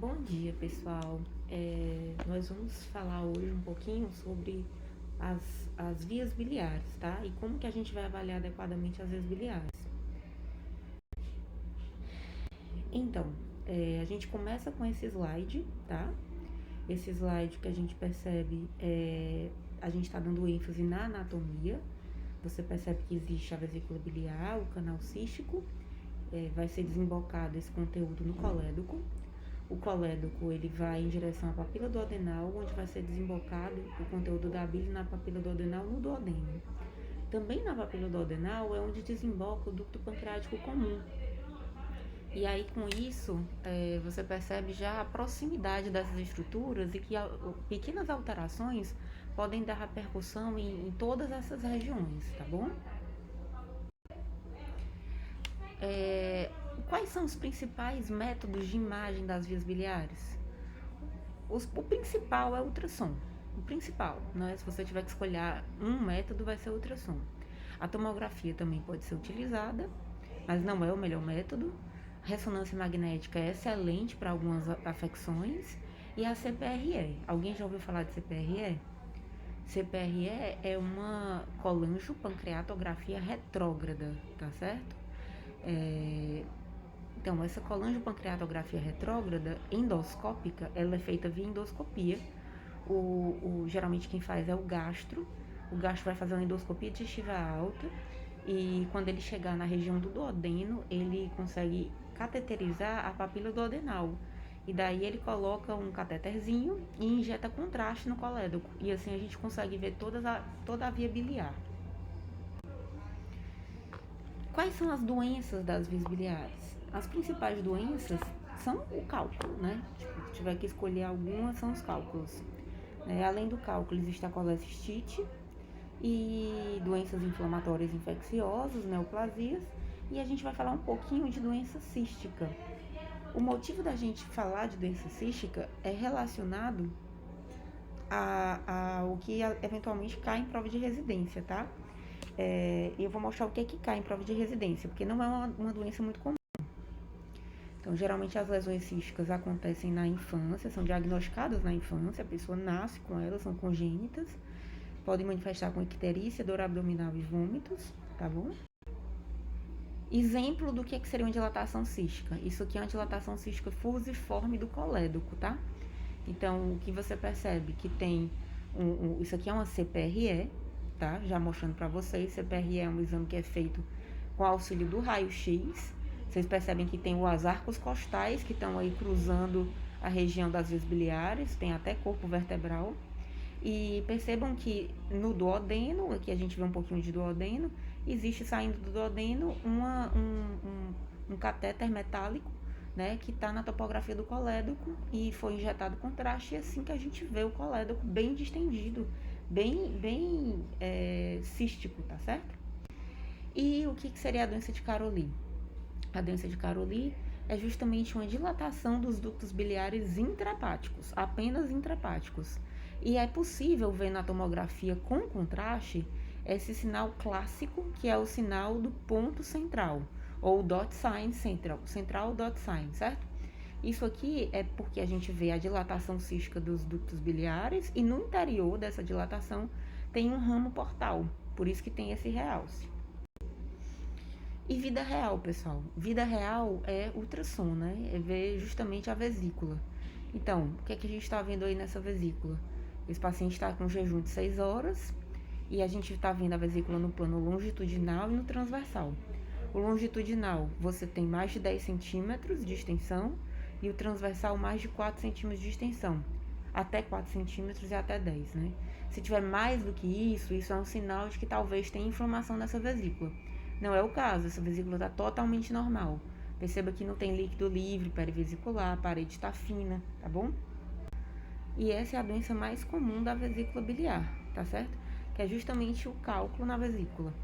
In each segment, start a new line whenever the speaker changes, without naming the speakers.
Bom dia, pessoal. Nós vamos falar hoje um pouquinho sobre as vias biliares, tá? E como que a gente vai avaliar adequadamente as vias biliares. Então, a gente começa com esse slide, tá? Esse slide que a gente percebe, a gente está dando ênfase na anatomia. Você percebe que existe a vesícula biliar, o canal cístico, vai ser desembocado esse conteúdo no colédoco. O colédoco ele vai em direção à papila duodenal, onde vai ser desembocado o conteúdo da bile na papila duodenal no duodeno. Também na papila duodenal é onde desemboca o ducto pancreático comum. E aí com isso você percebe já a proximidade dessas estruturas e que pequenas alterações podem dar repercussão em todas essas regiões, tá bom? Quais são os principais métodos de imagem das vias biliares? O principal é o ultrassom. O principal, né? Se você tiver que escolher um método, vai ser o ultrassom. A tomografia também pode ser utilizada, mas não é o melhor método. A ressonância magnética é excelente para algumas afecções. E a CPRE. Alguém já ouviu falar de CPRE? CPRE é uma colangiopancreatografia retrógrada, tá certo? Então, essa colangiopancreatografia retrógrada endoscópica, ela é feita via endoscopia. Geralmente quem faz é o gastro. O gastro vai fazer uma endoscopia digestiva alta e quando ele chegar na região do duodeno, ele consegue cateterizar a papila duodenal. E daí ele coloca um cateterzinho e injeta contraste no colédoco. E assim a gente consegue ver toda a via biliar. Quais são as doenças das vias biliares? As principais doenças são o cálculo, né? Se tiver que escolher algumas, são os cálculos. Além do cálculo, existe a colecistite e doenças inflamatórias infecciosas, neoplasias, e a gente vai falar um pouquinho de doença cística. O motivo da gente falar de doença cística é relacionado ao que eventualmente cai em prova de residência, tá? Eu vou mostrar o que cai em prova de residência, porque não é uma doença muito comum. Então, geralmente as lesões císticas acontecem na infância, são diagnosticadas na infância, a pessoa nasce com elas, são congênitas, podem manifestar com icterícia, dor abdominal e vômitos, tá bom? Exemplo do que seria uma dilatação cística. Isso aqui é uma dilatação cística fusiforme do colédoco, tá? Então, o que você percebe que tem isso aqui é uma CPRE, tá? Já mostrando para vocês, CPRE é um exame que é feito com auxílio do raio-x. Vocês percebem que tem os arcos costais que estão aí cruzando a região das vias biliares, tem até corpo vertebral. E percebam que no duodeno, aqui a gente vê um pouquinho de duodeno, existe saindo do duodeno um catéter metálico, né, que está na topografia do colédoco e foi injetado contraste, e assim que a gente vê o colédoco bem distendido, bem cístico, tá certo? E o que seria a doença de Caroli? A doença de Caroli é justamente uma dilatação dos ductos biliares intrahepáticos, apenas intrahepáticos. E é possível ver na tomografia com contraste esse sinal clássico, que é o sinal do ponto central, ou dot sign central dot sign, certo? Isso aqui é porque a gente vê a dilatação cística dos ductos biliares e no interior dessa dilatação tem um ramo portal, por isso que tem esse realce. E vida real, pessoal. Vida real é ultrassom, né? É ver justamente a vesícula. Então, o que é que a gente está vendo aí nessa vesícula? Esse paciente está com jejum de 6 horas e a gente está vendo a vesícula no plano longitudinal e no transversal. O longitudinal, você tem mais de 10 centímetros de extensão e o transversal mais de 4 centímetros de extensão. Até 4 centímetros e até 10, né? Se tiver mais do que isso é um sinal de que talvez tenha inflamação nessa vesícula. Não é o caso, essa vesícula está totalmente normal. Perceba que não tem líquido livre, perivesicular, a parede está fina, tá bom? E essa é a doença mais comum da vesícula biliar, tá certo? Que é justamente o cálculo na vesícula.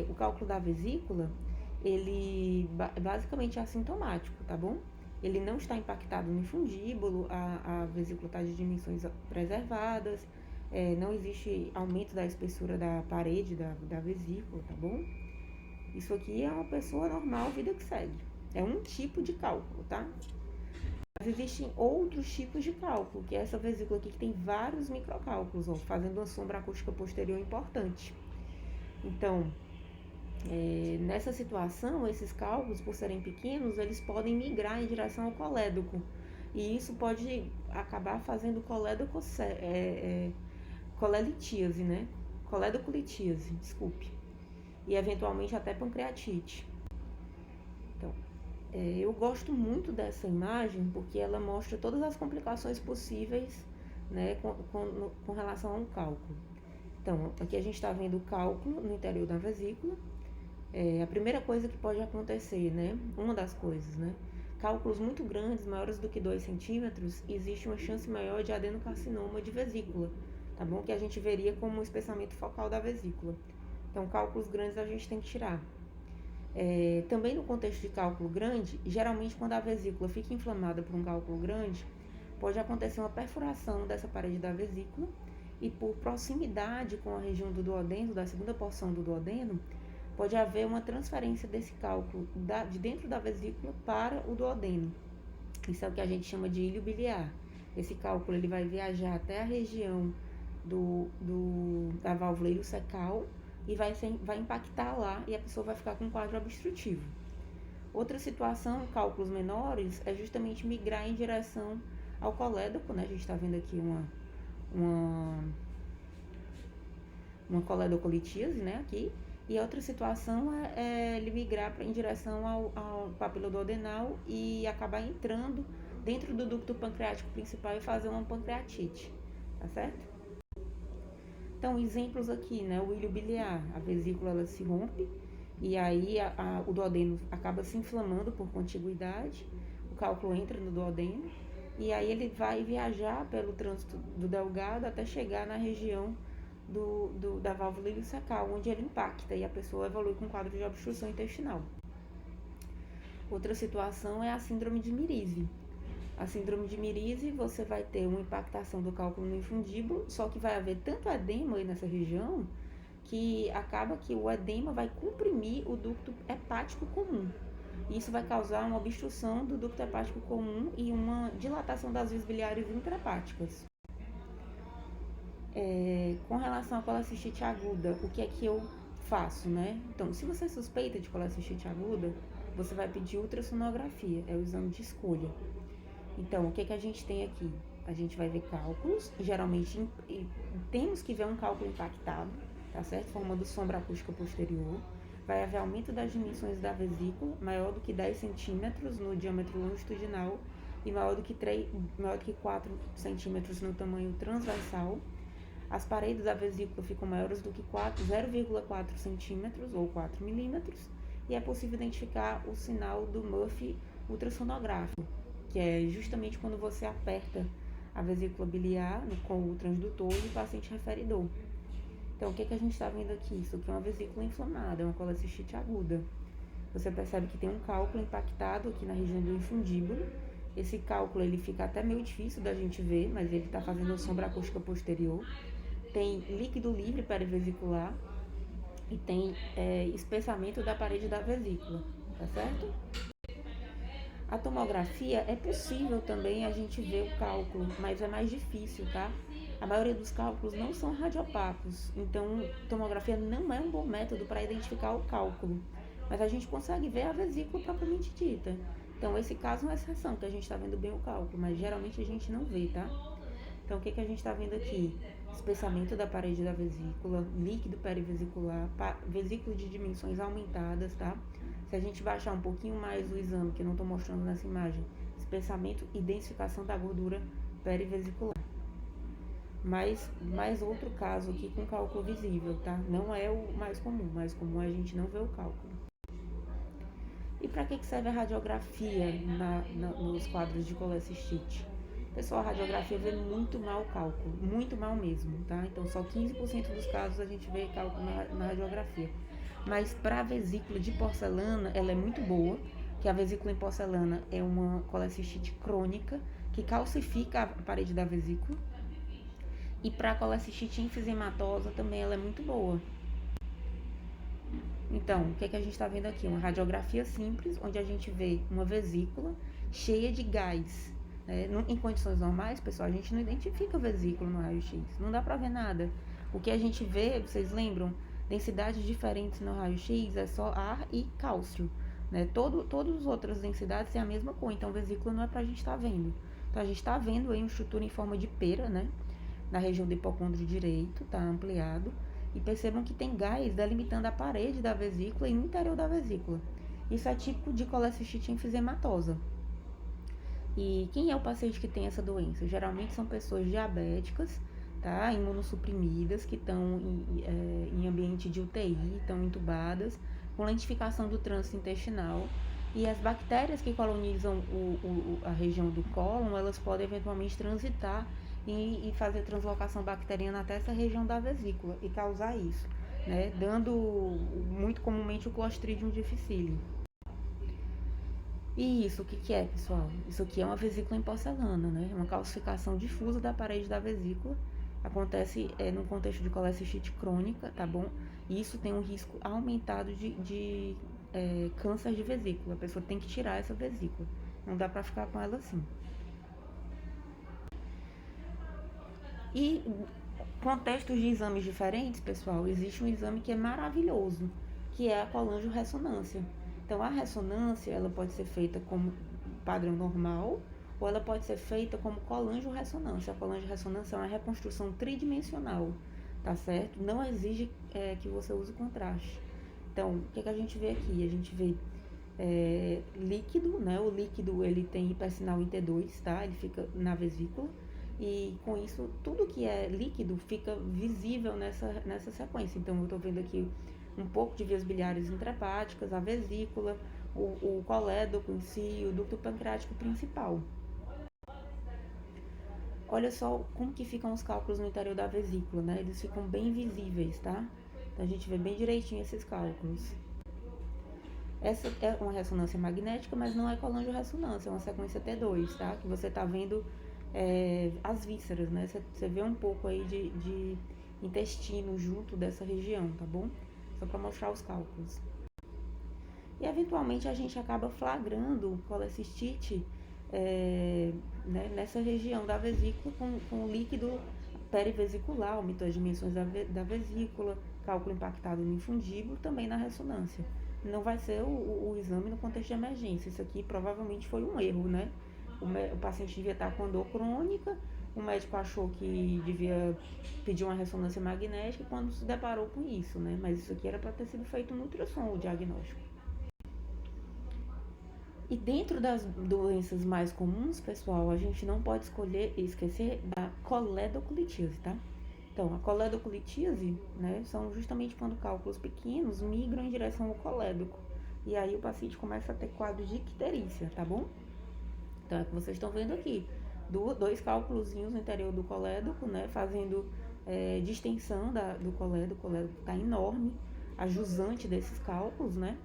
O cálculo da vesícula, ele basicamente é assintomático, tá bom? Ele não está impactado no infundíbulo, a vesícula está de dimensões preservadas, não existe aumento da espessura da parede da vesícula, tá bom? Isso aqui é uma pessoa normal, vida que segue. É um tipo de cálculo, tá? Existem outros tipos de cálculo, que é essa vesícula aqui que tem vários microcálculos, ó, fazendo uma sombra acústica posterior importante. Então, nessa situação, esses cálculos, por serem pequenos, eles podem migrar em direção ao colédoco. E isso pode acabar fazendo colelitíase, né? Coledocolitíase, desculpe. E eventualmente até pancreatite. Então, eu gosto muito dessa imagem porque ela mostra todas as complicações possíveis, né, com relação a um cálculo. Então, aqui a gente está vendo o cálculo no interior da vesícula. A primeira coisa que pode acontecer, né, uma das coisas, né, cálculos muito grandes, maiores do que 2 centímetros, existe uma chance maior de adenocarcinoma de vesícula, tá bom? Que a gente veria como um espessamento focal da vesícula. Então, cálculos grandes a gente tem que tirar. Também no contexto de cálculo grande, geralmente quando a vesícula fica inflamada por um cálculo grande, pode acontecer uma perfuração dessa parede da vesícula e por proximidade com a região do duodeno, da segunda porção do duodeno, pode haver uma transferência desse cálculo de dentro da vesícula para o duodeno. Isso é o que a gente chama de ilho biliar. Esse cálculo ele vai viajar até a região da válvula ileocecal e vai impactar lá e a pessoa vai ficar com um quadro obstrutivo. Outra situação, cálculos menores, é justamente migrar em direção ao colédoco, né? A gente está vendo aqui uma coledocolitíase, né? Aqui. E a outra situação é ele migrar em direção ao papilo duodenal e acabar entrando dentro do ducto pancreático principal e fazer uma pancreatite, tá certo? Então, exemplos aqui, né? O ilho biliar, a vesícula ela se rompe e aí o duodeno acaba se inflamando por contiguidade, o cálculo entra no duodeno e aí ele vai viajar pelo trânsito do delgado até chegar na região da válvula ileocecal, onde ele impacta e a pessoa evolui com um quadro de obstrução intestinal. Outra situação é a síndrome de Mirise. A síndrome de Mirise, você vai ter uma impactação do cálculo no infundíbulo, só que vai haver tanto edema aí nessa região que acaba que o edema vai comprimir o ducto hepático comum. Isso vai causar uma obstrução do ducto hepático comum e uma dilatação das vias biliares intrahepáticas. Com relação à colecistite aguda, o que é que eu faço, né? Então, se você suspeita de colecistite aguda, você vai pedir ultrassonografia, é o exame de escolha. Então, o que é que a gente tem aqui? A gente vai ver cálculos, geralmente temos que ver um cálculo impactado, tá certo? Formando sombra acústica posterior. Vai haver aumento das dimensões da vesícula, maior do que 10 centímetros no diâmetro longitudinal e maior do que 4 centímetros no tamanho transversal. As paredes da vesícula ficam maiores do que 0,4 centímetros ou 4 milímetros e é possível identificar o sinal do Murphy ultrassonográfico, que é justamente quando você aperta a vesícula biliar com o transdutor e o paciente referidor. Então, o que a gente está vendo aqui? Isso aqui é uma vesícula inflamada, é uma colecistite aguda. Você percebe que tem um cálculo impactado aqui na região do infundíbulo. Esse cálculo ele fica até meio difícil da gente ver, mas ele está fazendo sombra acústica posterior. Tem líquido livre perivesicular e tem espessamento da parede da vesícula, tá certo? A tomografia é possível também a gente ver o cálculo, mas é mais difícil, tá? A maioria dos cálculos não são radiopacos, então tomografia não é um bom método para identificar o cálculo, mas a gente consegue ver a vesícula propriamente dita. Então, esse caso é uma exceção, que a gente está vendo bem o cálculo, mas geralmente a gente não vê, tá? Então, o que a gente está vendo aqui? Espessamento da parede da vesícula, líquido perivesicular, vesícula de dimensões aumentadas, tá? Se a gente baixar um pouquinho mais o exame, que eu não estou mostrando nessa imagem, espessamento e densificação da gordura perivesicular. Mais outro caso aqui com cálculo visível, tá? Não é o mais comum é a gente não ver o cálculo. E para que serve a radiografia nos quadros de colecistite? Pessoal, a radiografia vê muito mal o cálculo, muito mal mesmo, tá? Então, só 15% dos casos a gente vê cálculo na radiografia. Mas para a vesícula de porcelana, ela é muito boa, que a vesícula em porcelana é uma colecistite crônica, que calcifica a parede da vesícula. E para a colecistite enfisematosa também ela é muito boa. Então, o que a gente está vendo aqui? Uma radiografia simples, onde a gente vê uma vesícula cheia de gás. Em condições normais, pessoal, a gente não identifica vesícula no raio-x, não dá para ver nada. O que a gente vê, vocês lembram, densidades diferentes no raio-x é só ar e cálcio, né? Todas as outras densidades têm a mesma cor, então vesícula não é para a gente estar vendo. Então a gente está vendo aí uma estrutura em forma de pera, né? Na região do hipocôndrio direito, tá ampliado. E percebam que tem gás delimitando a parede da vesícula e o interior da vesícula. Isso é típico de colecistite enfisematosa. E quem é o paciente que tem essa doença? Geralmente são pessoas diabéticas, tá? Imunossuprimidas, que estão em ambiente de UTI, estão entubadas, com lentificação do trânsito intestinal. E as bactérias que colonizam a região do cólon, elas podem eventualmente transitar e fazer translocação bacteriana até essa região da vesícula e causar isso, né? Dando muito comumente o Clostridium difficile. E isso, o que é, pessoal? Isso aqui é uma vesícula em porcelana, né? É uma calcificação difusa da parede da vesícula. Acontece no contexto de colecistite crônica, tá bom? E isso tem um risco aumentado de câncer de vesícula. A pessoa tem que tirar essa vesícula. Não dá pra ficar com ela assim. E contextos de exames diferentes, pessoal, existe um exame que é maravilhoso, que é a colangio-ressonância. Então, a ressonância, ela pode ser feita como padrão normal, ou ela pode ser feita como colangio-ressonância. A colangio-ressonância é uma reconstrução tridimensional, tá certo? Não exige que você use contraste. Então, o que a gente vê aqui? A gente vê líquido, né? O líquido, ele tem hipersinal em T2, tá? Ele fica na vesícula. E com isso, tudo que é líquido fica visível nessa sequência. Então, eu estou vendo aqui um pouco de vias biliares intrahepáticas, a vesícula, o colédoco em si, o ducto pancreático principal. Olha só como que ficam os cálculos no interior da vesícula, né? Eles ficam bem visíveis, tá? Então, a gente vê bem direitinho esses cálculos. Essa é uma ressonância magnética, mas não é colangio-ressonância, é uma sequência T2, tá? Que você tá vendo as vísceras, né? Você vê um pouco aí de intestino junto dessa região, tá bom? Só para mostrar os cálculos. E eventualmente a gente acaba flagrando colecistite né, nessa região da vesícula com líquido perivesicular, aumentou as dimensões da vesícula, cálculo impactado no infundíbulo, também na ressonância. Não vai ser o exame no contexto de emergência. Isso aqui provavelmente foi um erro, né? O paciente devia estar com dor crônica, o médico achou que devia pedir uma ressonância magnética quando se deparou com isso, né? Mas isso aqui era para ter sido feito no ultrassom, o diagnóstico. E dentro das doenças mais comuns, pessoal, a gente não pode esquecer da coledoclitíase, tá? Então, a coledoclitíase, né, são justamente quando cálculos pequenos migram em direção ao colédoco. E aí o paciente começa a ter quadro de icterícia, tá bom? Então, é o que vocês estão vendo aqui. Dois cálculozinhos no interior do colédoco, né, fazendo distensão do colédoco. O colédoco está enorme, a jusante desses cálculos, né?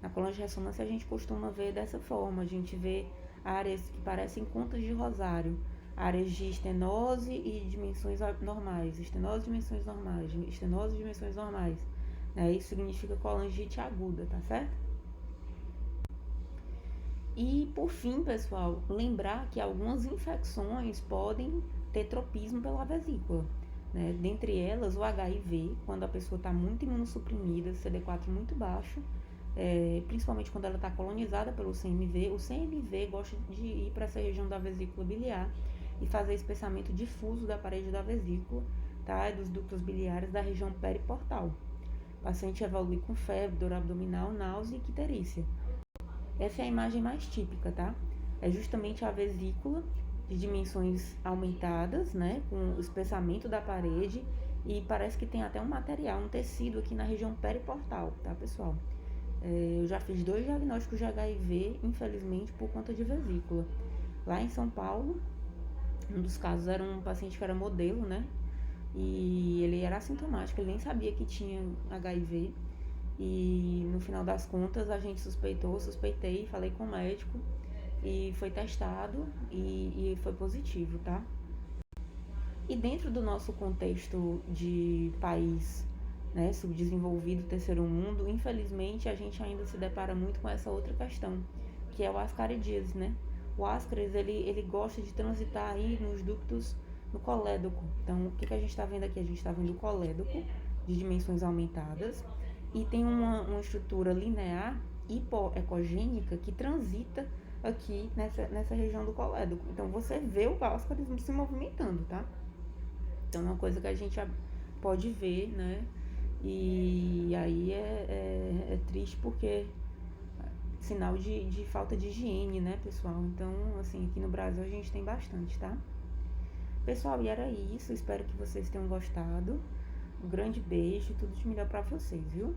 Na colangio-ressonância a gente costuma ver dessa forma. A gente vê áreas que parecem contas de rosário, áreas de estenose e dimensões normais, estenose e dimensões normais, estenose e dimensões normais. Isso significa colangite aguda, tá certo? E por fim, pessoal, lembrar que algumas infecções podem ter tropismo pela vesícula, né? Dentre elas, o HIV, quando a pessoa está muito imunossuprimida, CD4 muito baixo, principalmente quando ela está colonizada pelo CMV. O CMV gosta de ir para essa região da vesícula biliar e fazer espessamento difuso da parede da vesícula, tá? Dos ductos biliares da região periportal. O paciente evolui com febre, dor abdominal, náusea e icterícia. Essa é a imagem mais típica, tá? É justamente a vesícula de dimensões aumentadas, né? Com o espessamento da parede e parece que tem até um material, um tecido aqui na região periportal, tá, pessoal? Eu já fiz 2 diagnósticos de HIV, infelizmente, por conta de vesícula. Lá em São Paulo, um dos casos era um paciente que era modelo, né? E ele era assintomático, ele nem sabia que tinha HIV. E no final das contas a gente suspeitei, falei com o médico e foi testado e foi positivo, tá? E dentro do nosso contexto de país, né, subdesenvolvido, terceiro mundo, infelizmente a gente ainda se depara muito com essa outra questão, que é o ascaridíase, né? O ascaris, ele gosta de transitar aí nos ductos no colédoco. Então, o que, que a gente está vendo aqui? A gente está vendo o colédoco de dimensões aumentadas e tem uma estrutura linear hipoecogênica que transita aqui nessa região do colédoco. Então, você vê o ascaris se movimentando, tá? Então, é uma coisa que a gente pode ver, né? E aí é triste porque sinal de falta de higiene, né, pessoal? Então, assim, aqui no Brasil a gente tem bastante, tá? Pessoal, e era isso. Espero que vocês tenham gostado. Um grande beijo, tudo de melhor pra vocês, viu?